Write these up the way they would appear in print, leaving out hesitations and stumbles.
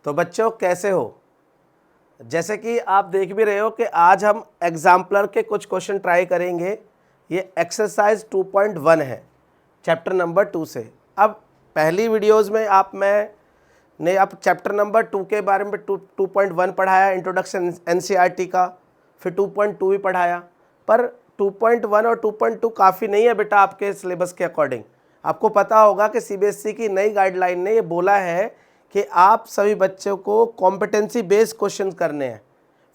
तो बच्चों कैसे हो? जैसे कि आप देख भी रहे हो कि आज हम एग्जाम्पलर के कुछ क्वेश्चन ट्राई करेंगे। ये एक्सरसाइज 2.1 है चैप्टर नंबर 2 से। अब पहली वीडियोस में मैंने अब चैप्टर नंबर 2 के बारे में 2.1 पढ़ाया, इंट्रोडक्शन एनसीईआरटी का, फिर 2.2 भी पढ़ाया। पर 2.1 और 2.2 काफ़ी नहीं है बेटा आपके सिलेबस के अकॉर्डिंग। आपको पता होगा कि सीबीएसई की नई गाइडलाइन ने ये बोला है कि आप सभी बच्चों को कॉम्पिटेंसी बेस्ड क्वेश्चन करने हैं।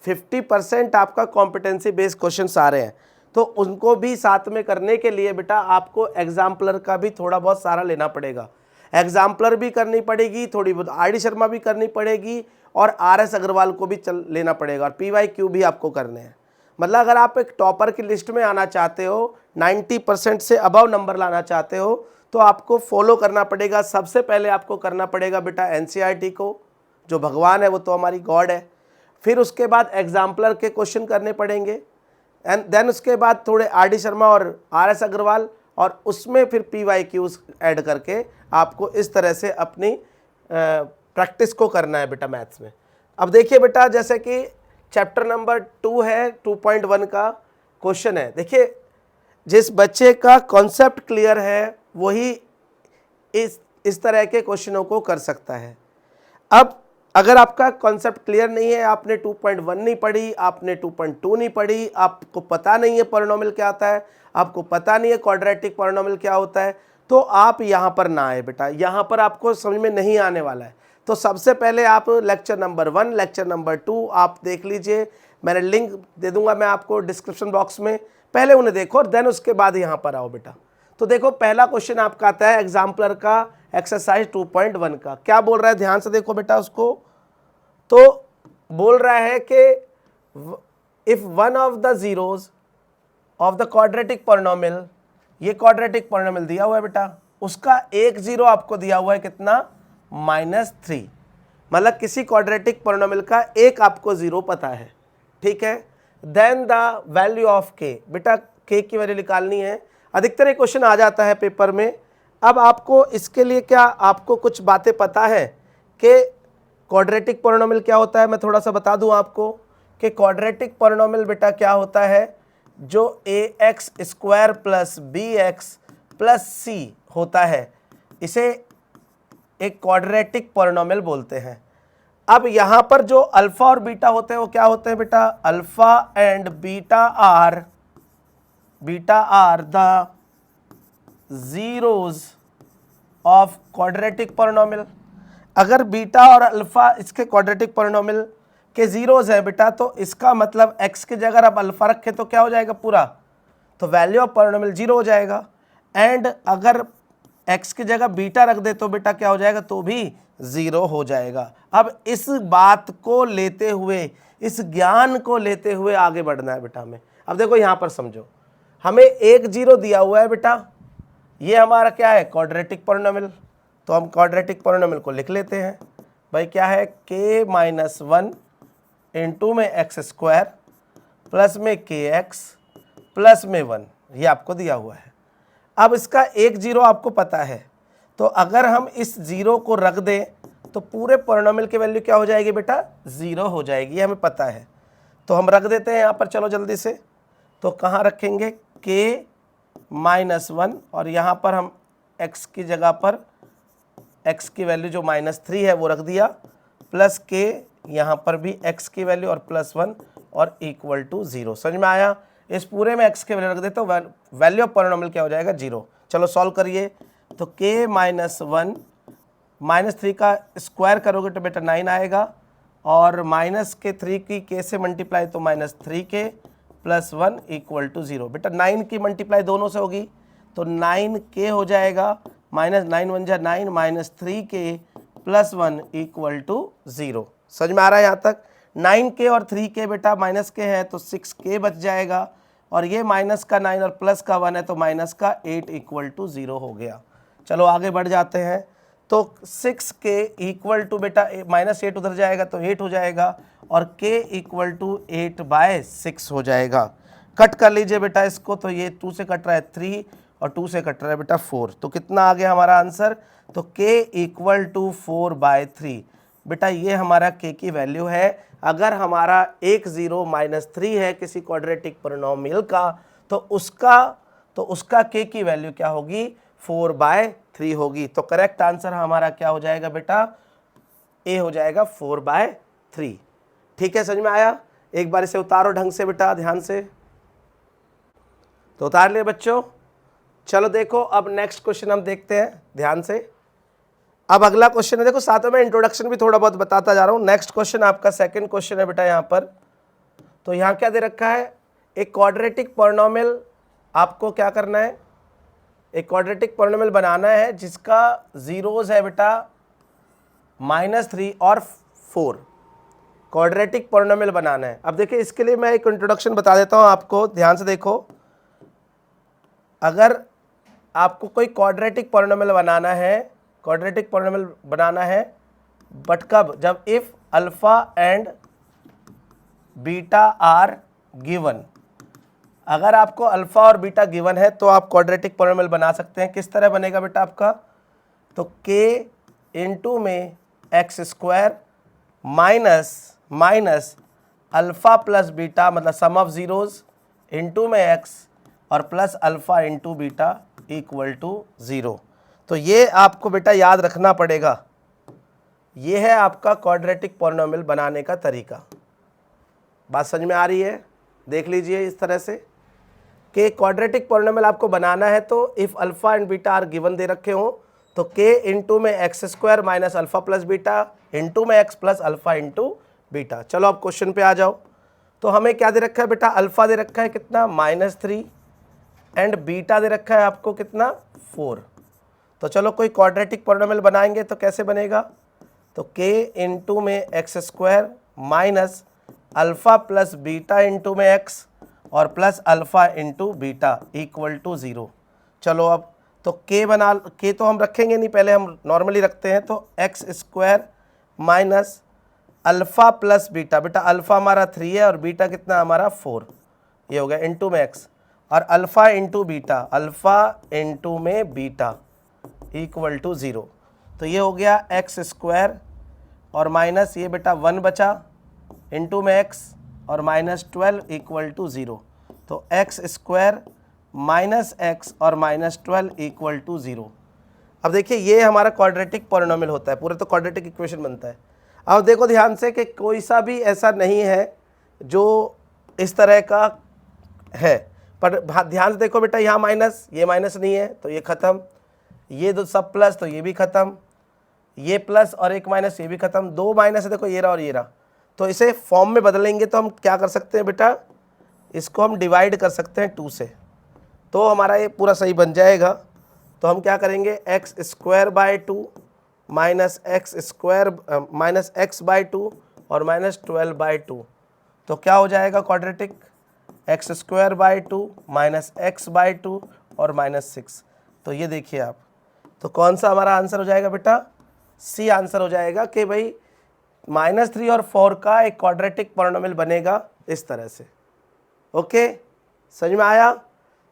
50% आपका कॉम्पिटेंसी बेस्ड क्वेश्चंस आ रहे हैं, तो उनको भी साथ में करने के लिए बेटा आपको एग्जाम्पलर का भी थोड़ा बहुत सारा लेना पड़ेगा। एग्जाम्पलर भी करनी पड़ेगी, थोड़ी बहुत आर डी शर्मा भी करनी पड़ेगी, और RS अग्रवाल को भी लेना पड़ेगा, और PYQ भी आपको करने हैं। मतलब अगर आप एक टॉपर की लिस्ट में आना चाहते हो, 90% से अबव नंबर लाना चाहते हो, तो आपको फॉलो करना पड़ेगा। सबसे पहले आपको करना पड़ेगा बेटा एनसीईआरटी को, जो भगवान है वो तो हमारी गॉड है। फिर उसके बाद एग्जाम्पलर के क्वेश्चन करने पड़ेंगे, एंड देन उसके बाद थोड़े RD शर्मा और RS अग्रवाल, और उसमें फिर PYQs ऐड करके आपको इस तरह से अपनी प्रैक्टिस को करना है बेटा मैथ्स में। अब देखिए बेटा, जैसे कि चैप्टर नंबर 2 है, 2.1 का क्वेश्चन है। देखिए, जिस बच्चे का कॉन्सेप्ट क्लियर है वही इस तरह के क्वेश्चनों को कर सकता है। अब अगर आपका कॉन्सेप्ट क्लियर नहीं है, आपने 2.1 नहीं पढ़ी, आपने 2.2 नहीं पढ़ी, आपको पता नहीं है पॉलिनोमियल क्या होता है, आपको पता नहीं है क्वाड्रेटिक पॉलिनोमियल क्या होता है, तो आप यहाँ पर ना आए बेटा, यहाँ पर आपको समझ में नहीं आने वाला है। तो सबसे पहले आप लेक्चर नंबर 1, लेक्चर नंबर 2 आप देख लीजिए। मैंने लिंक दे दूंगा मैं आपको डिस्क्रिप्शन बॉक्स में, पहले उन्हें देखो और देन उसके बाद यहाँ पर आओ बेटा। तो देखो, पहला क्वेश्चन आपका आता है एग्जाम्पलर का, एक्सरसाइज 2.1 का। क्या बोल रहा है, ध्यान से देखो बेटा उसको। तो बोल रहा है कि if one of the zeros of the quadratic polynomial, ये क्वाड्रेटिक पॉलिनोमियल दिया हुआ है बेटा, उसका एक जीरो आपको दिया हुआ है कितना, -3। मतलब किसी क्वाड्रेटिक पॉलिनोमियल का एक आपको जीरो पता है, ठीक है। देन द वैल्यू ऑफ के, बेटा के की वैल्यू निकालनी है। अधिकतर ये क्वेश्चन आ जाता है पेपर में। अब आपको इसके लिए क्या आपको कुछ बातें पता है कि क्वाड्रेटिक पॉलिनोमियल क्या होता है? मैं थोड़ा सा बता दूं आपको कि क्वाड्रेटिक पॉलिनोमियल बेटा क्या होता है, जो ax² + bx + c होता है, इसे एक क्वाड्रेटिक पॉलिनोमियल बोलते हैं। अब यहाँ पर जो अल्फा और बीटा होते हैं वो क्या होते हैं बेटा, alpha and beta are the zeros of quadratic polynomial. अगर बीटा और अल्फा इसके क्वाड्रेटिक पॉलिनोमियल के जीरोज है बेटा, तो इसका मतलब x की जगह आप अल्फा रखें तो क्या हो जाएगा पूरा, तो वैल्यू ऑफ पॉलिनोमियल 0 हो जाएगा। एंड अगर x की जगह बीटा रख दे तो बेटा क्या हो जाएगा, तो भी 0 हो जाएगा। अब इस बात को लेते हुए, इस ज्ञान को लेते हुए आगे बढ़ना है बेटा हमें। अब देखो यहाँ पर समझो, हमें एक जीरो दिया हुआ है बेटा, ये हमारा क्या है, क्वाड्रेटिक पॉलिनोमियल। तो हम क्वाड्रेटिक पॉलिनोमियल को लिख लेते हैं भाई, क्या है, k-1 इंटू में x² प्लस में kx प्लस में 1, ये आपको दिया हुआ है। अब इसका एक जीरो आपको पता है, तो अगर हम इस जीरो को रख दें तो पूरे पॉलिनोमियल की वैल्यू क्या हो जाएगी बेटा, 0 हो जाएगी, ये हमें पता है। तो हम रख देते हैं यहाँ पर, चलो जल्दी से। तो कहाँ रखेंगे, k-1, और यहाँ पर हम x की जगह पर x की वैल्यू जो -3 है वो रख दिया, प्लस k, यहाँ पर भी x की वैल्यू और +1 और इक्वल टू 0। समझ में आया? इस पूरे में x की वैल्यू रख देते तो वैल्यू ऑफ पॉलिनोमियल क्या हो जाएगा, 0। चलो सॉल्व करिए। तो k-1 -3 का स्क्वायर करोगे तो बेटा 9 आएगा, और -3 की k से मल्टीप्लाई तो -3k + 1 इक्वल टू 0। बेटा 9 की मल्टीप्लाई दोनों से होगी तो 9k हो जाएगा, -9 × 9 -3k + 1 इक्वल टू 0। समझ में आ रहा है यहाँ तक? 9k और 3k बेटा माइनस के है तो 6k बच जाएगा, और ये माइनस का 9 और प्लस का 1 है तो माइनस का 8 इक्वल टू 0 हो गया। चलो आगे बढ़ जाते हैं। तो 6k इक्वल टू बेटा -8 उधर जाएगा तो 8 हो जाएगा, और k इक्वल टू 8/6 हो जाएगा। कट कर लीजिए बेटा इसको, तो ये 2 से कट रहा है 3 और 2 से कट रहा है बेटा 4, तो कितना आ गया हमारा आंसर, तो k इक्वल टू 4/3। बेटा ये हमारा k की वैल्यू है। अगर हमारा एक 0 -3 है किसी क्वाड्रेटिक पोलिनोमियल का तो उसका k की वैल्यू क्या होगी, 4/3 होगी। तो करेक्ट आंसर हमारा क्या हो जाएगा बेटा, ए हो जाएगा 4/3। ठीक है, समझ में आया? एक बार इसे उतारो ढंग से बेटा, ध्यान से तो उतार लिए बच्चों। चलो देखो अब नेक्स्ट क्वेश्चन हम देखते हैं ध्यान से। अब अगला क्वेश्चन है, देखो साथ में इंट्रोडक्शन भी थोड़ा बहुत बताता जा रहा हूं। नेक्स्ट क्वेश्चन आपका सेकंड क्वेश्चन है बेटा यहाँ पर। तो यहाँ क्या दे रखा है, एक क्वाड्रेटिक पॉलिनोमियल आपको क्या करना है, एक क्वाड्रेटिक पॉलिनोमियल बनाना है जिसका जीरोज है बेटा -3 और 4। क्वाड्रेटिक पॉलिनोमियल बनाना है। अब देखिए इसके लिए मैं एक इंट्रोडक्शन बता देता हूँ आपको, ध्यान से देखो। अगर आपको कोई क्वाड्रेटिक पॉलिनोमियल बनाना है, बट कब, जब if alpha and beta are given. अगर आपको अल्फा और बीटा गिवन है तो आप क्वाड्रेटिक पॉलिनोमियल बना सकते हैं। किस तरह बनेगा बेटा आपका, तो k इंटू में x² minus alpha plus beta, मतलब सम ऑफ जीरोज इंटू में x और plus alpha into beta equal to 0। तो ये आपको बेटा याद रखना पड़ेगा। ये है आपका क्वाड्रेटिक पॉलिनोमियल बनाने का तरीका। बात समझ में आ रही है? देख लीजिए इस तरह से कि क्वाड्रेटिक पॉलिनोमियल आपको बनाना है तो if alpha and beta are given दे रखे हो तो k इंटू में x² minus alpha plus beta into में x plus alpha into beta. चलो अब क्वेश्चन पे आ जाओ। तो हमें क्या दे रखा है बेटा, अल्फा दे रखा है कितना, -3 एंड बीटा दे रखा है आपको कितना, 4। तो चलो कोई क्वाड्रेटिक पॉलिनोमियल बनाएंगे तो कैसे बनेगा, तो k इंटू में x² minus alpha plus beta into में x और plus alpha into beta equal to 0। चलो अब तो k तो हम रखेंगे नहीं, पहले हम नॉर्मली रखते हैं। तो x² minus alpha plus beta, बेटा अल्फा हमारा 3 है और बीटा कितना हमारा 4, ये हो गया इंटू में x और अल्फा इंटू में बीटा इक्वल टू 0। तो ये हो गया x² और माइनस ये बेटा 1 बचा इंटू में x और -12 इक्वल टू 0। तो x² माइनस x और -12 इक्वल टू 0। अब देखिए ये हमारा क्वाड्रेटिक पॉलिनोमियल होता है, पूरा तो क्वाड्रेटिक इक्वेशन बनता है। अब देखो ध्यान से कि कोई सा भी ऐसा नहीं है जो इस तरह का है, पर ध्यान से देखो बेटा, यहाँ माइनस, ये माइनस नहीं है तो ये ख़त्म, ये दो सब प्लस तो ये भी ख़त्म, ये प्लस और एक माइनस ये भी ख़त्म, 2 माइनस है देखो, ये रहा और ये रहा। तो इसे फॉर्म में बदलेंगे तो हम क्या कर सकते हैं बेटा, इसको हम डिवाइड कर सकते हैं 2 से, तो हमारा ये पूरा सही बन जाएगा। तो हम क्या करेंगे, x² माइनस x/2 और -12/2। तो क्या हो जाएगा क्वाड्रेटिक, x² माइनस x/2 और -6। तो ये देखिए आप, तो कौन सा हमारा आंसर हो जाएगा बेटा, सी आंसर हो जाएगा कि भाई -3 और 4 का एक क्वाड्रेटिक पॉलिनोमियल बनेगा इस तरह से। ओके, समझ में आया?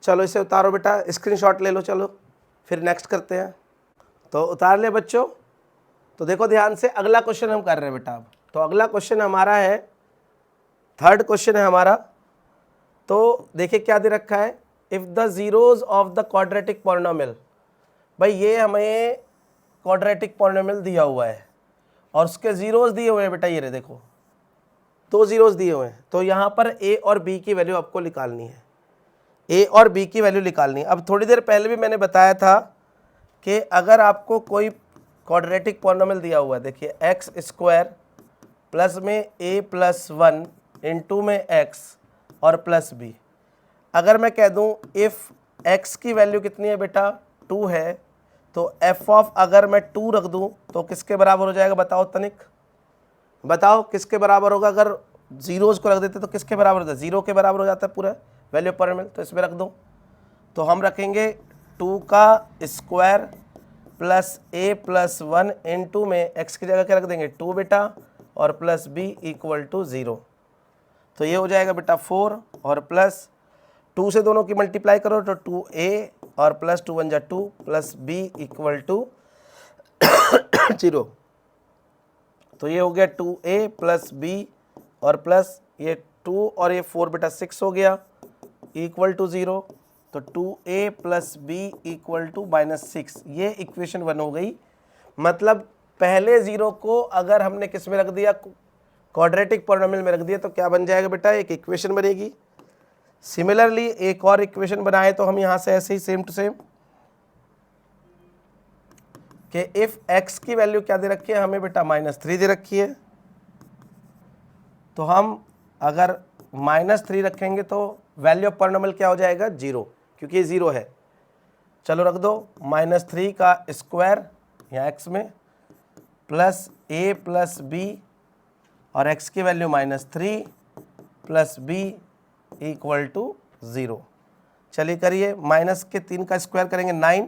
चलो इसे उतारो बेटा, स्क्रीनशॉट ले लो। चलो फिर नेक्स्ट करते हैं। तो उतार ले बच्चों। तो देखो ध्यान से, अगला क्वेश्चन हम कर रहे हैं बेटा अब। तो अगला क्वेश्चन हमारा है, थर्ड क्वेश्चन है हमारा। तो देखिए क्या दे रखा है, if the zeros of the quadratic polynomial. भाई ये हमें क्वाड्रेटिक पॉलिनोमियल दिया हुआ है और उसके जीरोज दिए हुए हैं बेटा, ये रहे देखो 2 जीरोज दिए हुए हैं। तो यहाँ पर a और b की वैल्यू आपको निकालनी है, a और b की वैल्यू निकालनी है। अब थोड़ी देर पहले भी मैंने बताया था कि अगर आपको कोई क्वाड्रेटिक पॉलिनोमियल दिया हुआ है, देखिए x² प्लस में a प्लस 1 इंटू में x और प्लस b। अगर मैं कह दूं इफ़ x की वैल्यू कितनी है बेटा, 2 है, तो f ऑफ अगर मैं 2 रख दूं तो किसके बराबर हो जाएगा, बताओ तनिक, बताओ किसके बराबर होगा। अगर जीरोज़ को रख देते तो किसके बराबर होता है, 0 के बराबर हो जाता है पूरा वैल्यू पॉलिनोमियल। तो इसमें रख दो, तो हम रखेंगे 2 का square plus a plus 1 into में x की जगह क्या रख देंगे, 2 बेटा और प्लस b इक्वल टू 0। तो ये हो जाएगा बेटा 4 और प्लस 2 से दोनों की मल्टीप्लाई करो तो 2a और प्लस 2 1 जा 2 प्लस b इक्वल टू 0। तो ये हो गया 2a प्लस बी और प्लस ये 2 और ये 4 बेटा 6 हो गया इक्वल टू 0। तो 2a plus B equal to -6, ये इक्वेशन 1 हो गई। मतलब पहले 0 को अगर हमने किस में रख दिया, क्वाड्रेटिक पॉलिनोमियल में रख दिया, तो क्या बन जाएगा बेटा, एक इक्वेशन बनेगी। सिमिलरली एक और इक्वेशन बनाए तो हम यहाँ से ऐसे ही सेम टू सेम कि इफ x की वैल्यू क्या दे रखी है हमें बेटा -3 दे रखी है, तो हम अगर -3 रखेंगे तो वैल्यू ऑफ पॉलिनोमियल क्या हो जाएगा 0, क्योंकि ये 0 है। चलो रख दो -3 का स्क्वायर यहाँ x में प्लस a प्लस b और x की value -3 plus b equal to 0। चलिए करिए, माइनस के 3 का स्क्वायर करेंगे 9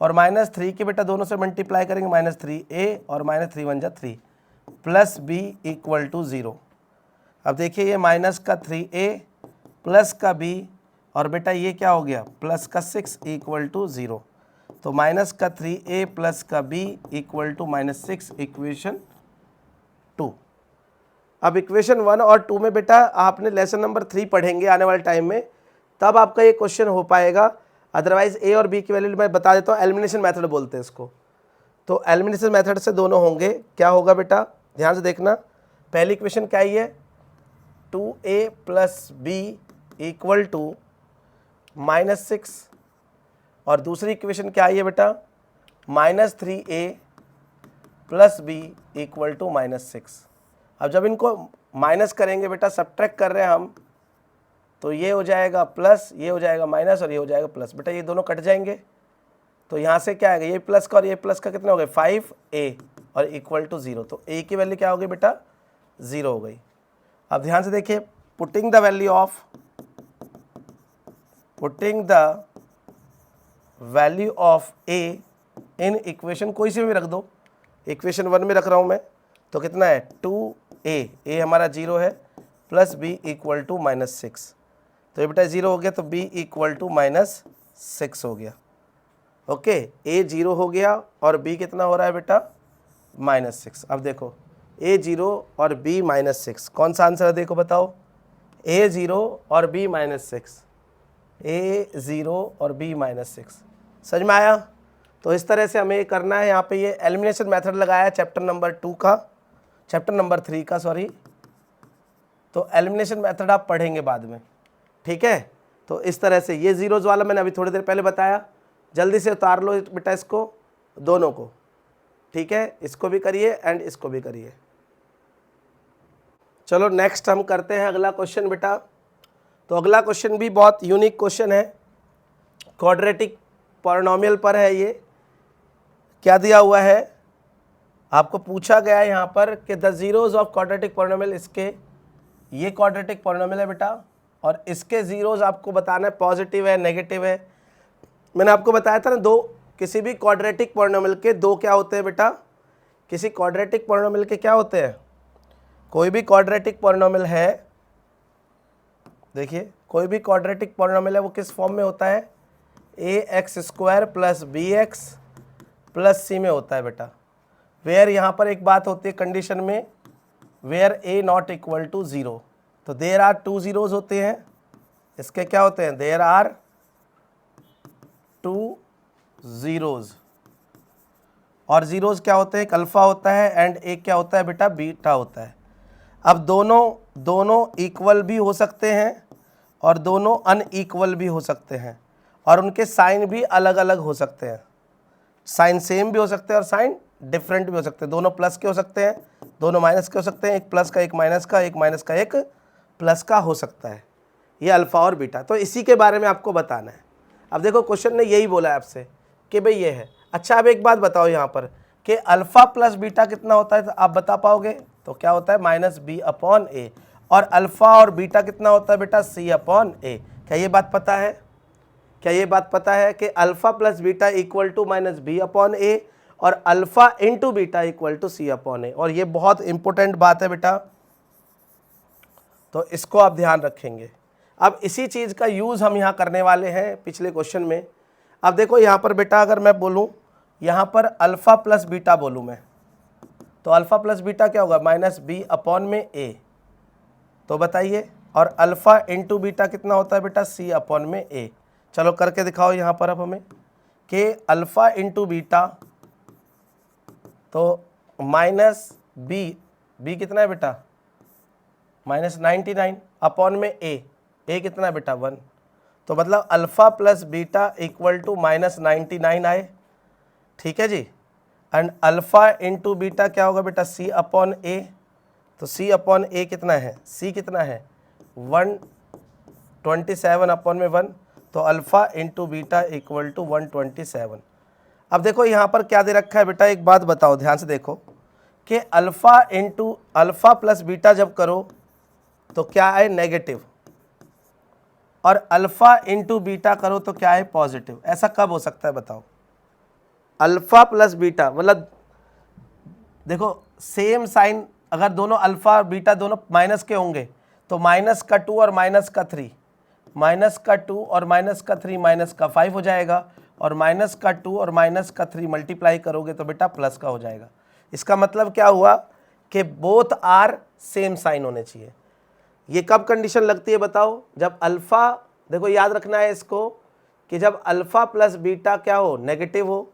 और -3 के बेटा दोनों से मल्टीप्लाई करेंगे -3a और -3 1 जा 3 प्लस b इक्वल टू 0। अब देखिए ये माइनस का 3a प्लस का b और बेटा ये क्या हो गया प्लस का 6 इक्वल टू 0। तो माइनस का 3a प्लस का b इक्वल टू -6 इक्वेशन 2। अब इक्वेशन 1 और 2 में बेटा आपने लेसन नंबर 3 पढ़ेंगे आने वाले टाइम में, तब आपका ये क्वेश्चन हो पाएगा। अदरवाइज a और b की वैल्यू मैं बता देता हूँ, एलिमिनेशन मेथड बोलते हैं इसको। तो एलिमिनेशन मेथड से दोनों होंगे। क्या होगा बेटा, ध्यान से देखना। पहली इक्वेशन क्या है, 2a plus B equal to -6 और दूसरी इक्वेशन क्या है बेटा, -3a plus B equal to -6। अब जब इनको माइनस करेंगे बेटा, सब्ट्रैक्ट कर रहे हैं हम, तो ये हो जाएगा प्लस, ये हो जाएगा माइनस और ये हो जाएगा प्लस। बेटा ये दोनों कट जाएंगे, तो यहाँ से क्या आएगा, ये प्लस का और ये प्लस का कितना हो गया 5a और इक्वल टू 0। तो a की वैल्यू क्या हो गई बेटा 0 हो गई। अब ध्यान से देखिए, putting the value of a in equation, कोई से भी रख दो, इक्वेशन 1 में रख रहा हूँ मैं, तो कितना है 2a हमारा 0 है प्लस b इक्वल टू -6। तो ये बेटा 0 हो गया, तो b इक्वल टू -6 हो गया। ओके, a 0 हो गया और b कितना हो रहा है बेटा -6। अब देखो a 0 और b -6, कौन सा आंसर है देखो बताओ, a 0 और b -6, a 0 और b -6। समझ में आया? तो इस तरह से हमें करना है। यहाँ पे ये एलिमिनेशन मेथड लगाया चैप्टर नंबर 3 का सॉरी। तो एलिमिनेशन मेथड आप पढ़ेंगे बाद में, ठीक है। तो इस तरह से ये जीरोज वाला मैंने अभी थोड़ी देर पहले बताया, जल्दी से उतार लो बेटा इसको, दोनों को, ठीक है। इसको भी करिए एंड इसको भी करिए। चलो नेक्स्ट हम करते हैं अगला क्वेश्चन बेटा। तो अगला क्वेश्चन भी बहुत यूनिक क्वेश्चन है, क्वाड्रेटिक पॉलिनोमियल पर है। ये क्या दिया हुआ है, आपको पूछा गया है यहाँ पर कि the zeros of quadratic polynomial, इसके ये क्वाड्रेटिक पॉलिनोमियल है बेटा, और इसके जीरोज आपको बताना है पॉजिटिव है नेगेटिव है। मैंने आपको बताया था ना, दो, किसी भी क्वाड्रेटिक पॉलिनोमियल के दो क्या होते हैं बेटा, किसी क्वाड्रेटिक पॉलिनोमियल के क्या होते हैं, कोई भी क्वाड्रेटिक पॉलिनोमियल है, देखिए कोई भी क्वाड्रेटिक पॉलिनोमियल है वो किस फॉर्म में होता है, ax² plus bx plus c में होता है बेटा। वेयर यहाँ पर एक बात होती है कंडीशन में, where a not equal to 0, तो देयर आर 2 जीरोज होते हैं, इसके क्या होते हैं, देयर आर 2 जीरोज, और जीरोज क्या होते हैं, एक अल्फा होता है एंड एक क्या होता है बेटा बीटा होता है। अब दोनों इक्वल भी हो सकते हैं और दोनों अनइक्वल भी हो सकते हैं, और उनके साइन भी अलग अलग हो सकते हैं, साइन सेम भी हो सकते हैं और साइन डिफरेंट भी हो सकते हैं। दोनों प्लस के हो सकते हैं, दोनों माइनस के हो सकते हैं, एक प्लस का एक माइनस का, एक माइनस का एक प्लस का हो सकता है, ये अल्फ़ा और बीटा। तो इसी के बारे में आपको बताना है। अब देखो क्वेश्चन ने यही बोला है आपसे कि भाई ये है। अच्छा अब एक बात बताओ यहाँ पर कि अल्फ़ा प्लस बीटा कितना होता है, तो आप बता पाओगे, तो क्या होता है -b/a, और अल्फ़ा और बीटा कितना होता है बेटा c/a। क्या ये बात पता है, क्या ये बात पता है कि alpha plus beta equal to -b/a और alpha into beta equal to c/a। और ये बहुत इंपॉर्टेंट बात है बेटा, तो इसको आप ध्यान रखेंगे। अब इसी चीज़ का यूज़ हम यहाँ करने वाले हैं पिछले क्वेश्चन में। अब देखो यहाँ पर बेटा अगर मैं बोलूँ, यहाँ पर अल्फ़ा प्लस बीटा बोलूँ मैं, तो अल्फ़ा प्लस बीटा क्या होगा, माइनस बी अपॉन में ए। तो बताइए, और अल्फ़ा इंटू बीटा कितना होता है बेटा, सी अपॉन में ए। चलो करके दिखाओ यहाँ पर अब हमें कि अल्फ़ा इंटू बीटा, तो माइनस बी कितना है बेटा, माइनस 99 अपॉन में ए कितना है बेटा 1। तो मतलब alpha plus beta equal to minus 99 आए, ठीक है जी। एंड अल्फ़ा इंटू बीटा क्या होगा बेटा, सी अपॉन ए। तो सी अपॉन ए कितना है, सी कितना है 127 अपॉन में 1। तो alpha into beta equal to 127। अब देखो यहाँ पर क्या दे रखा है बेटा, एक बात बताओ ध्यान से देखो कि alpha into alpha plus beta जब करो तो क्या है नेगेटिव, और अल्फ़ा इंटू बीटा करो तो क्या है पॉजिटिव। ऐसा कब हो सकता है बताओ। अल्फ़ा प्लस बीटा मतलब देखो सेम साइन, अगर दोनों अल्फ़ा और बीटा दोनों माइनस के होंगे तो माइनस का 2 और माइनस का 3, माइनस का 2 और माइनस का 3 माइनस का 5 हो जाएगा, और माइनस का 2 और माइनस का 3 मल्टीप्लाई करोगे तो बेटा प्लस का हो जाएगा। इसका मतलब क्या हुआ कि बोथ आर सेम साइन होने चाहिए। ये कब कंडीशन लगती है बताओ, जब अल्फ़ा, देखो याद रखना है इसको कि जब अल्फ़ा प्लस बीटा क्या हो, नेगेटिव हो,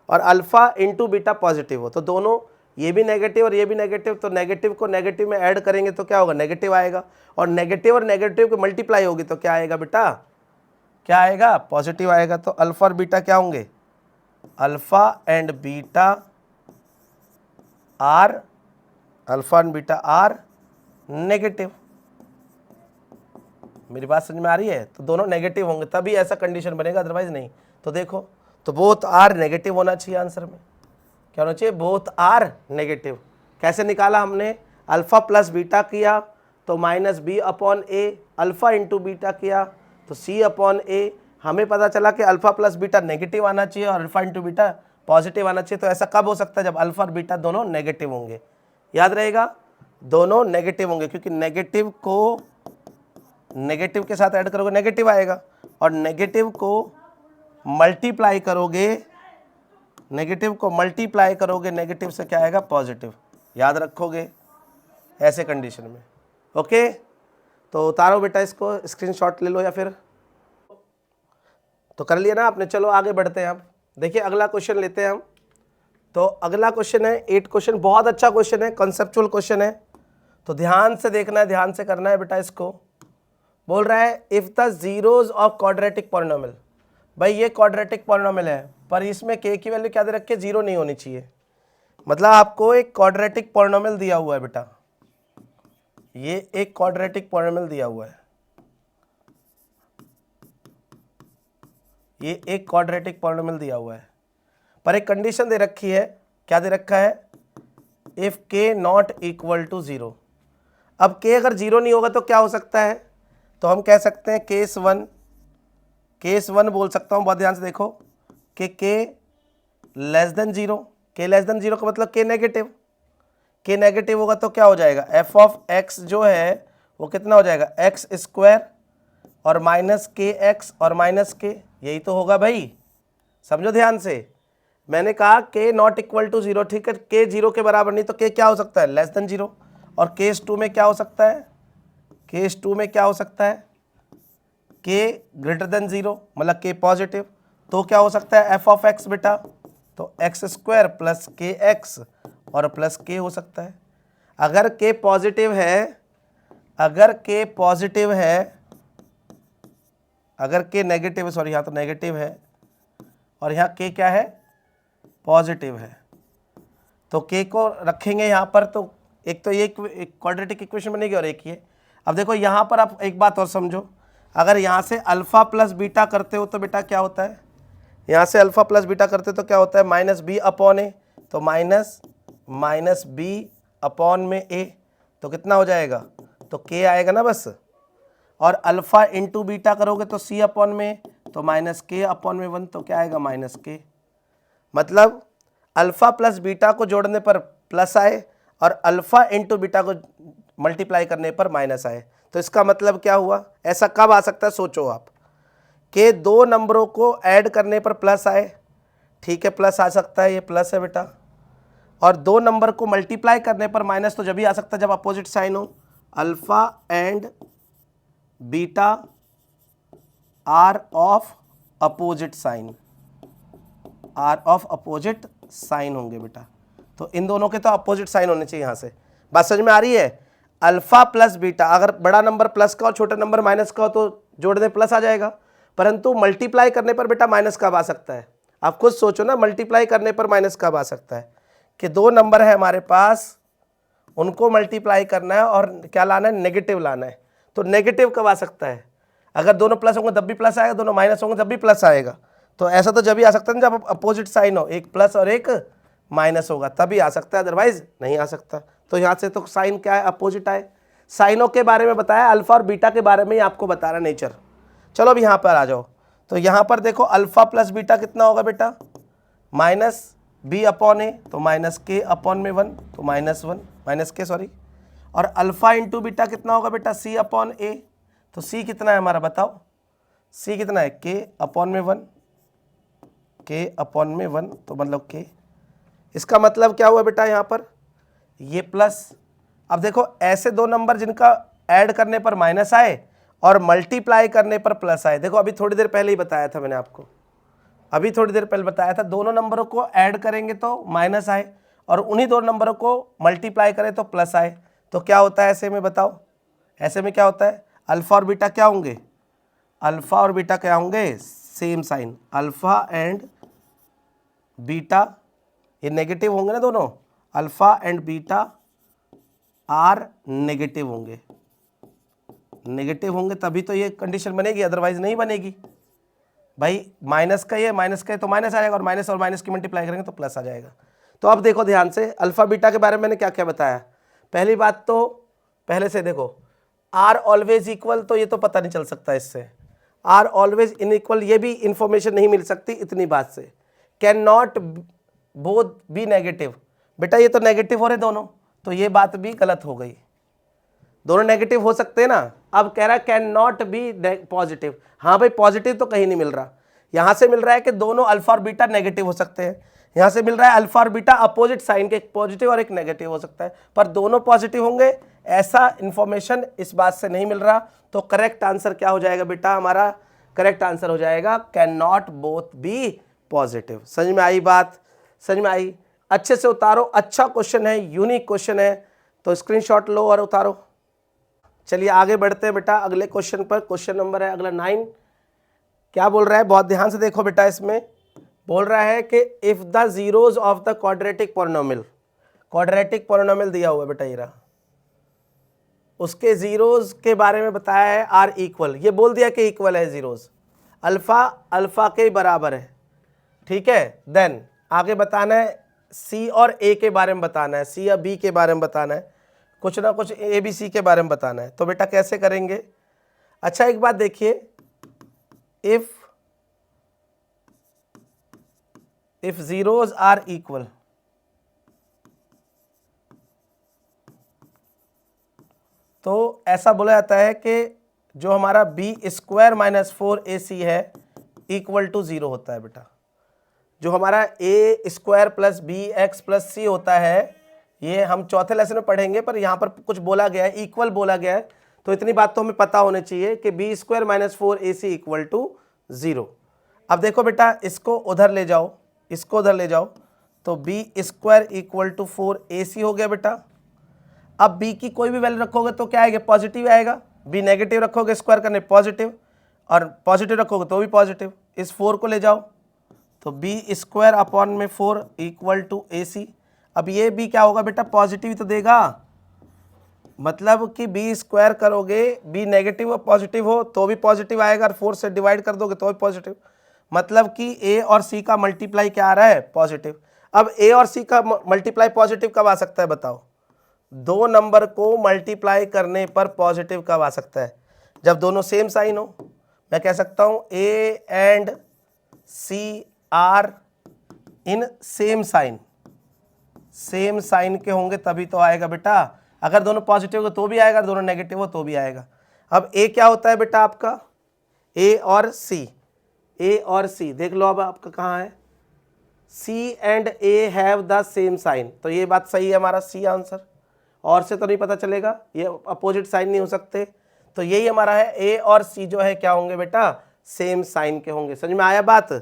और अल्फ़ा इंटू बीटा पॉजिटिव हो। तो दोनों, ये भी नेगेटिव और ये भी नेगेटिव, तो नेगेटिव को नेगेटिव में ऐड करेंगे तो क्या होगा, नेगेटिव आएगा, और नेगेटिव की मल्टीप्लाई होगी तो क्या आएगा बेटा, क्या आएगा, पॉजिटिव आएगा। तो अल्फ़ा और बीटा क्या होंगे, alpha and beta are, alpha and beta are negative. मेरी बात समझ में आ रही है। तो दोनों नेगेटिव होंगे तभी ऐसा कंडीशन बनेगा, अदरवाइज नहीं। तो देखो, तो बोथ आर नेगेटिव होना चाहिए आंसर में। क्या होना चाहिए, बोथ आर नेगेटिव। कैसे निकाला हमने, अल्फ़ा प्लस बीटा किया तो माइनस बी अपॉन ए, अल्फ़ा इंटू बीटा किया तो सी अपॉन ए। हमें पता चला कि अल्फ़ा प्लस बीटा नेगेटिव आना चाहिए और अल्फ़ा इंटू बीटा पॉजिटिव आना चाहिए। तो ऐसा कब हो सकता है, जब अल्फ़ा और बीटा दोनों नेगेटिव होंगे। याद रहेगा, दोनों नेगेटिव होंगे, क्योंकि नेगेटिव को नेगेटिव के साथ ऐड करोगे नेगेटिव आएगा, और नेगेटिव को मल्टीप्लाई करोगे, नेगेटिव को मल्टीप्लाई करोगे नेगेटिव से क्या आएगा, पॉजिटिव। याद रखोगे ऐसे कंडीशन में। ओके, तो उतारो बेटा इसको, स्क्रीनशॉट ले लो या फिर, तो कर लिया ना आपने। चलो आगे बढ़ते हैं हम। देखिए अगला क्वेश्चन लेते हैं हम। तो अगला क्वेश्चन है 8 क्वेश्चन, बहुत अच्छा क्वेश्चन है, कॉन्सेप्चुअल क्वेश्चन है, तो ध्यान से देखना है, ध्यान से करना है बेटा इसको। बोल रहा है if the zeros of quadratic polynomial. भाई ये क्वाड्रेटिक पॉलिनोमियल है, पर इसमें के की वैल्यू क्या दे रखी है, 0 नहीं होनी चाहिए। मतलब आपको एक क्वाड्रेटिक पॉलिनोमियल दिया हुआ है बेटा, ये एक क्वाड्रेटिक पॉलिनोमियल दिया हुआ है, ये एक क्वाड्रेटिक पॉलिनोमियल दिया हुआ है, पर एक कंडीशन दे रखी है। क्या दे रखा है, इफ के नॉट इक्वल टू 0। अब के अगर 0 नहीं होगा तो क्या हो सकता है, तो हम कह सकते हैं केस वन बोल सकता हूँ। बहुत ध्यान से देखो कि के लेस देन 0, के लेस देन 0 का मतलब के नेगेटिव होगा तो क्या हो जाएगा, एफ ऑफ एक्स जो है वो कितना हो जाएगा, एक्स स्क्वायर और माइनस के एक्स और माइनस के, यही तो होगा भाई। समझो ध्यान से, मैंने कहा के नॉट इक्वल टू 0, ठीक है, के 0 के बराबर नहीं, तो के क्या हो सकता है, लेस देन 0। और केस 2 में क्या हो सकता है, केस 2 में क्या हो सकता है, के ग्रेटर देन 0, मतलब के पॉजिटिव। तो क्या हो सकता है, एफ ऑफ एक्स बेटा, तो एक्स स्क्वायर प्लस के एक्स और प्लस के हो सकता है। अगर के पॉजिटिव है, अगर के पॉजिटिव है, अगर के नेगेटिव है, सॉरी यहाँ तो नेगेटिव है और यहाँ के क्या है, पॉजिटिव है, तो के को रखेंगे यहाँ पर। तो एक तो ये क्वाड्रेटिक इक्वेशन बनेगी और एक ये। अब देखो यहाँ पर आप एक बात और समझो, अगर यहाँ से अल्फ़ा प्लस बीटा करते हो तो बेटा क्या होता है, यहाँ से अल्फ़ा प्लस बीटा करते तो क्या होता है, माइनस बी अपॉन ए, तो माइनस बी अपॉन में ए, तो कितना हो जाएगा, तो के आएगा ना बस। और अल्फ़ा इंटू बीटा करोगे तो सी अपॉन में, तो माइनस के अपॉन में 1, तो क्या आएगा, माइनस के। मतलब अल्फ़ा प्लस बीटा को जोड़ने पर प्लस आए और अल्फ़ा इंटू बीटा को मल्टीप्लाई करने पर माइनस आए। तो इसका मतलब क्या हुआ, ऐसा कब आ सकता है, सोचो आप, कि दो नंबरों को ऐड करने पर प्लस आए, ठीक है, प्लस आ सकता है, ये प्लस है बेटा, और दो नंबर को मल्टीप्लाई करने पर माइनस तो जब भी आ सकता है जब अपोजिट साइन हो। Alpha and beta are of opposite sign, are of opposite sign होंगे बेटा। तो इन दोनों के तो अपोजिट साइन होने चाहिए। यहां से बात समझ में आ रही है। अल्फा प्लस बीटा, अगर बड़ा नंबर प्लस का और छोटा नंबर माइनस का हो तो जोड़ने प्लस आ जाएगा, परंतु मल्टीप्लाई करने पर बेटा माइनस कब आ सकता है? आप खुद सोचो ना, मल्टीप्लाई करने पर माइनस कब आ सकता है? कि दो नंबर है हमारे पास, उनको मल्टीप्लाई करना है और क्या लाना है? नेगेटिव लाना है। तो नेगेटिव कब आ सकता है? अगर दोनों प्लस होंगे तब भी प्लस आएगा, दोनों माइनस होंगे तब भी प्लस आएगा। तो ऐसा तो जब भी आ सकता है जब अपोजिट साइन हो, एक प्लस और एक माइनस होगा तभी आ सकता है, अदरवाइज नहीं आ सकता। तो यहाँ से तो साइन क्या है? अपोजिट आए। साइनों के बारे में बताया, अल्फा और बीटा के बारे में ही आपको बता रहा नेचर। चलो अब यहाँ पर आ जाओ। तो यहाँ पर देखो अल्फा प्लस बीटा कितना होगा बेटा? माइनस बी अपॉन ए, तो माइनस के अपॉन में 1, तो माइनस 1 माइनस के सॉरी। और अल्फा इंटू बीटा कितना होगा बेटा? सी अपॉन ए, तो सी कितना है हमारा बताओ? सी कितना है? के अपॉन में 1, के अपॉन में 1 तो मतलब के। इसका मतलब क्या हुआ बेटा यहाँ पर? ये प्लस। अब देखो ऐसे दो नंबर जिनका ऐड करने पर माइनस आए और मल्टीप्लाई करने पर प्लस आए। देखो अभी थोड़ी देर पहले ही बताया था मैंने आपको, अभी थोड़ी देर पहले बताया था, दोनों नंबरों को ऐड करेंगे तो माइनस आए और उन्हीं दो नंबरों को मल्टीप्लाई करें तो प्लस आए। तो क्या होता है ऐसे में बताओ? ऐसे में क्या होता है? अल्फा और बीटा क्या होंगे? अल्फा और बीटा क्या होंगे? Same sign. Alpha and beta ये नेगेटिव होंगे ना दोनों, alpha and beta are negative होंगे। नेगेटिव होंगे तभी तो ये कंडीशन बनेगी, अदरवाइज नहीं बनेगी भाई। माइनस का ये माइनस का तो माइनस आ जाएगा और माइनस की मल्टीप्लाई करेंगे तो प्लस आ जाएगा। तो अब देखो ध्यान से, अल्फा बीटा के बारे में मैंने क्या क्या बताया। पहली बात तो पहले से देखो, आर ऑलवेज इक्वल, तो ये तो पता नहीं चल सकता इससे। आर ऑलवेज इनइक्वल, ये भी इंफॉर्मेशन नहीं मिल सकती इतनी बात से। Can not both be negative, बेटा ये तो नेगेटिव हो रहे दोनों, तो ये बात भी गलत हो गई। दोनों नेगेटिव हो सकते हैं ना। अब कह रहा है कैन नॉट बी पॉजिटिव। हाँ भाई पॉजिटिव तो कहीं नहीं मिल रहा। यहाँ से मिल रहा है कि दोनों अल्फा और बीटा नेगेटिव हो सकते हैं, यहाँ से मिल रहा है अल्फा और बीटा अपोजिट साइन के, एक पॉजिटिव और एक नेगेटिव हो सकता है, पर दोनों पॉजिटिव होंगे ऐसा इंफॉर्मेशन इस बात से नहीं मिल रहा। तो करेक्ट आंसर क्या हो जाएगा बेटा हमारा? करेक्ट आंसर हो जाएगा can not both be positive. समझ में आई बात? समझ में आई? अच्छे से उतारो, अच्छा क्वेश्चन है, यूनिक क्वेश्चन है, तो स्क्रीनशॉट लो और उतारो। चलिए आगे बढ़ते हैं बेटा अगले क्वेश्चन पर। क्वेश्चन नंबर है अगला 9। क्या बोल रहा है? बहुत ध्यान से देखो बेटा, इसमें बोल रहा है कि if the zeros of the quadratic polynomial, quadratic polynomial दिया हुआ है बेटा, ये रहा, उसके जीरोज के बारे में बताया है आर इक्वल। ये बोल दिया कि इक्वल है जीरोज, अल्फा अल्फा के बराबर है, ठीक है। देन आगे बताना है सी और ए के बारे में बताना है, सी या बी के बारे में बताना है, कुछ ना कुछ ए बी सी के बारे में बताना है। तो बेटा कैसे करेंगे? अच्छा एक बात देखिए, इफ जीरोज आर इक्वल, तो ऐसा बोला जाता है कि जो हमारा बी स्क्वायर माइनस 4ac है इक्वल टू 0 होता है बेटा। जो हमारा A square plus B X plus C होता है, ये हम चौथे लेसन में पढ़ेंगे, पर यहाँ पर कुछ बोला गया है, इक्वल बोला गया है, तो इतनी बात तो हमें पता होनी चाहिए कि B square minus 4ac equal to 0। अब देखो बेटा इसको उधर ले जाओ, इसको उधर ले जाओ, तो B square equal to 4ac हो गया बेटा। अब b की कोई भी वैल्यू रखोगे तो क्या आएगा? पॉजिटिव आएगा। b नेगेटिव रखोगे स्क्वायर करने पॉजिटिव, और पॉजिटिव रखोगे तो भी पॉजिटिव। इस 4 को ले जाओ, तो बी स्क्वायर अपॉन में 4 इक्वल टू ac। अब ये भी क्या होगा बेटा? पॉजिटिव तो देगा, मतलब कि बी स्क्वायर करोगे, बी नेगेटिव और पॉजिटिव हो तो भी पॉजिटिव आएगा, और 4 से डिवाइड कर दोगे तो भी पॉजिटिव। मतलब कि ए और सी का मल्टीप्लाई क्या आ रहा है? पॉजिटिव। अब ए और सी का मल्टीप्लाई पॉजिटिव कब आ सकता है बताओ? दो नंबर को मल्टीप्लाई करने पर पॉजिटिव कब आ सकता है? जब दोनों सेम साइन हो। मैं कह सकता हूं A and C are in same sign, same sign के होंगे तभी तो आएगा बेटा। अगर दोनों पॉजिटिव हो तो भी आएगा, दोनों नेगेटिव हो तो भी आएगा। अब ए क्या होता है बेटा आपका? ए और सी, ए और सी देख लो अब आपका कहाँ है? C and A have the same sign, तो ये बात सही है हमारा, सी आंसर। और से तो नहीं पता चलेगा, ये अपोजिट साइन नहीं हो सकते, तो यही हमारा है, ए और सी जो है क्या होंगे बेटा, सेम साइन के होंगे। समझ में आया बात?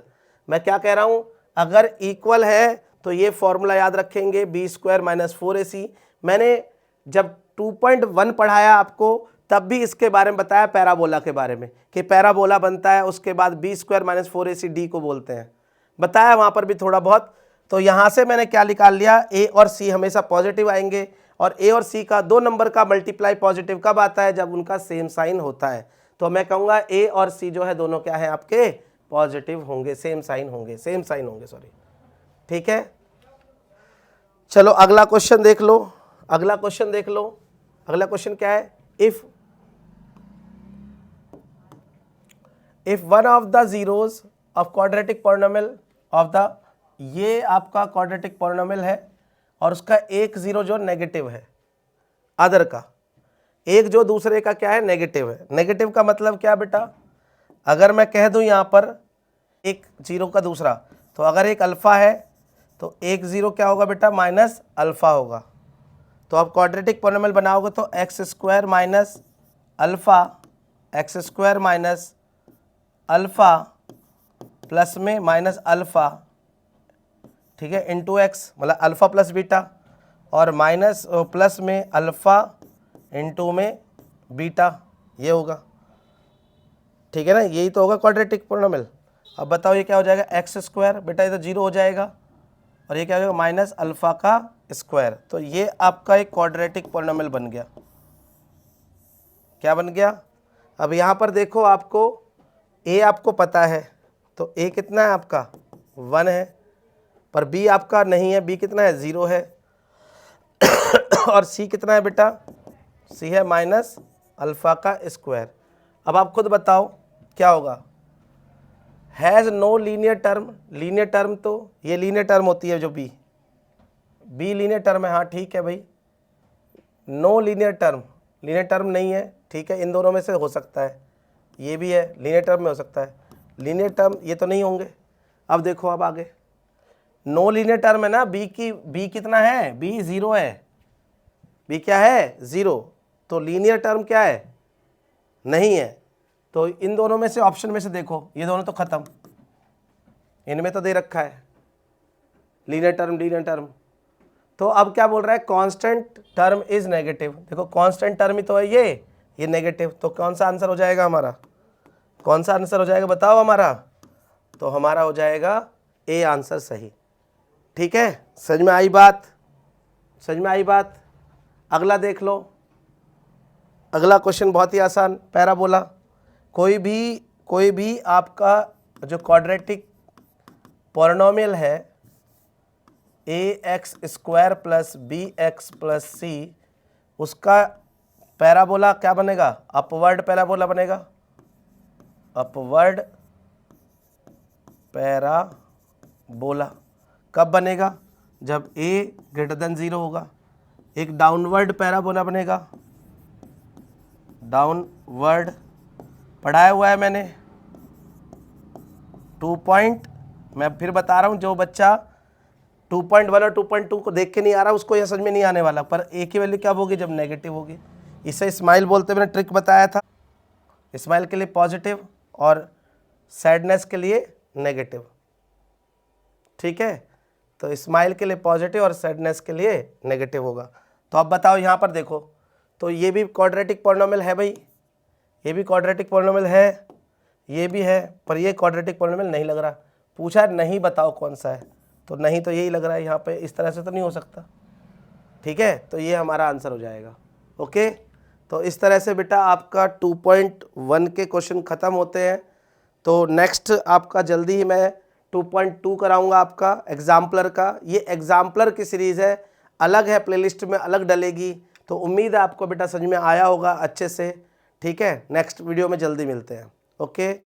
मैं क्या कह रहा हूं, अगर इक्वल है तो ये फॉर्मूला याद रखेंगे, बी स्क्वायर माइनस 4ac। मैंने जब 2.1 पढ़ाया आपको तब भी इसके बारे में बताया, पैराबोला के बारे में, कि पैराबोला बनता है उसके बाद B square minus 4ac D को बोलते हैं, बताया वहां पर भी थोड़ा बहुत। तो यहां से मैंने क्या निकाल लिया, ए और सी हमेशा पॉजिटिव आएंगे, और ए और सी का 2 नंबर का मल्टीप्लाई पॉजिटिव कब आता है, जब उनका सेम साइन होता है। तो मैं कहूंगा ए और सी जो है दोनों क्या है आपके, पॉजिटिव होंगे, सेम साइन होंगे, सेम साइन होंगे, सॉरी। ठीक है, चलो अगला क्वेश्चन देख लो, अगला क्वेश्चन देख लो। अगला क्वेश्चन क्या है, if one of the zeros of quadratic polynomial of the, ये आपका क्वाड्रेटिक पॉलिनोमियल है और उसका एक जीरो जो नेगेटिव है, अदर का एक जो दूसरे का क्या है, नेगेटिव है। नेगेटिव का मतलब क्या बेटा, अगर मैं कह दूं यहां पर एक जीरो का दूसरा, तो अगर एक अल्फा है तो एक जीरो क्या होगा बेटा, माइनस अल्फा होगा। तो आप क्वाड्रेटिक पॉलिनोमियल बनाओगे तो x square minus alpha, x square minus alpha plus में माइनस अल्फा, ठीक है, इंटू एक्स, मतलब अल्फा प्लस बीटा, और माइनस प्लस में अल्फा इंटू में बीटा, ये होगा। ठीक है ना, यही तो होगा क्वाड्रेटिक पॉलिनोमियल। अब बताओ ये क्या हो जाएगा, एक्स स्क्वायर, बेटा ये तो जीरो हो जाएगा, और ये क्या हो जाएगा, माइनस अल्फा का स्क्वायर। तो ये आपका एक क्वाड्रेटिक पॉलिनोमियल बन गया। क्या बन गया? अब यहाँ पर देखो, आपको ए आपको पता है, तो ए कितना है आपका, 1 है, पर बी आपका नहीं है, बी कितना है, 0 है, और सी कितना है बेटा, सी है माइनस अल्फा का स्क्वायर। अब आप खुद बताओ क्या होगा, has no linear term, linear term तो ये लीनियर टर्म होती है जो बी लीनियर टर्म है, हाँ ठीक है भाई। No linear term, linear term नहीं है, ठीक है, इन दोनों में से हो सकता है, ये भी है लीनियर टर्म में हो सकता है, लीनियर टर्म ये तो नहीं होंगे। अब देखो, अब आगे नो लीनियर टर्म है ना, बी कितना है, बी 0 है, बी क्या है, 0, तो लीनियर टर्म क्या है, नहीं है। तो इन दोनों में से ऑप्शन में से देखो, ये दोनों तो खत्म, इनमें तो दे रखा है लीनियर टर्म, लीनियर टर्म। तो अब क्या बोल रहा है, कांस्टेंट टर्म इज नेगेटिव। देखो कांस्टेंट टर्म ही तो है ये नेगेटिव, तो कौन सा आंसर हो जाएगा हमारा, कौन सा आंसर हो जाएगा बताओ हमारा, तो हमारा हो जाएगा ए आंसर सही। ठीक है, समझ में आई बात, समझ में आई बात। अगला देख लो, अगला क्वेश्चन बहुत ही आसान, पैराबोला। कोई भी आपका जो क्वाड्रेटिक पॉलिनोमियल है, A X square plus B X plus C, उसका पैराबोला क्या बनेगा, अपवर्ड पैराबोला बनेगा, अपवर्ड पैराबोला। कब बनेगा, जब a ग्रेटर देन 0 होगा। एक डाउनवर्ड पैराबोला बनेगा, डाउनवर्ड पढ़ाया हुआ है मैंने, 2 पॉइंट, मैं फिर बता रहा हूँ, जो बच्चा 2.1 और 2.2 को देख के नहीं आ रहा उसको यह समझ में नहीं आने वाला, पर a की वैल्यू कब होगी, जब नेगेटिव होगी। इसे स्माइल बोलते मैंने ट्रिक बताया था, स्माइल के लिए पॉजिटिव और सैडनेस के लिए नेगेटिव। ठीक है, तो स्माइल के लिए पॉजिटिव और सैडनेस के लिए नेगेटिव होगा। तो अब बताओ यहाँ पर देखो, तो ये भी क्वाड्रेटिक पॉलिनोमियल है भाई, ये भी क्वाड्रेटिक पॉलिनोमियल है, ये भी है, पर ये क्वाड्रेटिक पॉलिनोमियल नहीं लग रहा। पूछा नहीं बताओ कौन सा है, तो नहीं तो यही लग रहा है यहाँ पे, इस तरह से तो नहीं हो सकता। ठीक है, तो ये हमारा आंसर हो जाएगा। ओके, तो इस तरह से बेटा आपका 2.1 के क्वेश्चन ख़त्म होते हैं। तो नेक्स्ट आपका जल्दी ही मैं 2.2 कराऊंगा आपका एग्जाम्पलर का। ये एग्जाम्पलर की सीरीज़ है, अलग है, प्लेलिस्ट में अलग डलेगी। तो उम्मीद है आपको बेटा समझ में आया होगा अच्छे से। ठीक है, नेक्स्ट वीडियो में जल्दी मिलते हैं। ओके।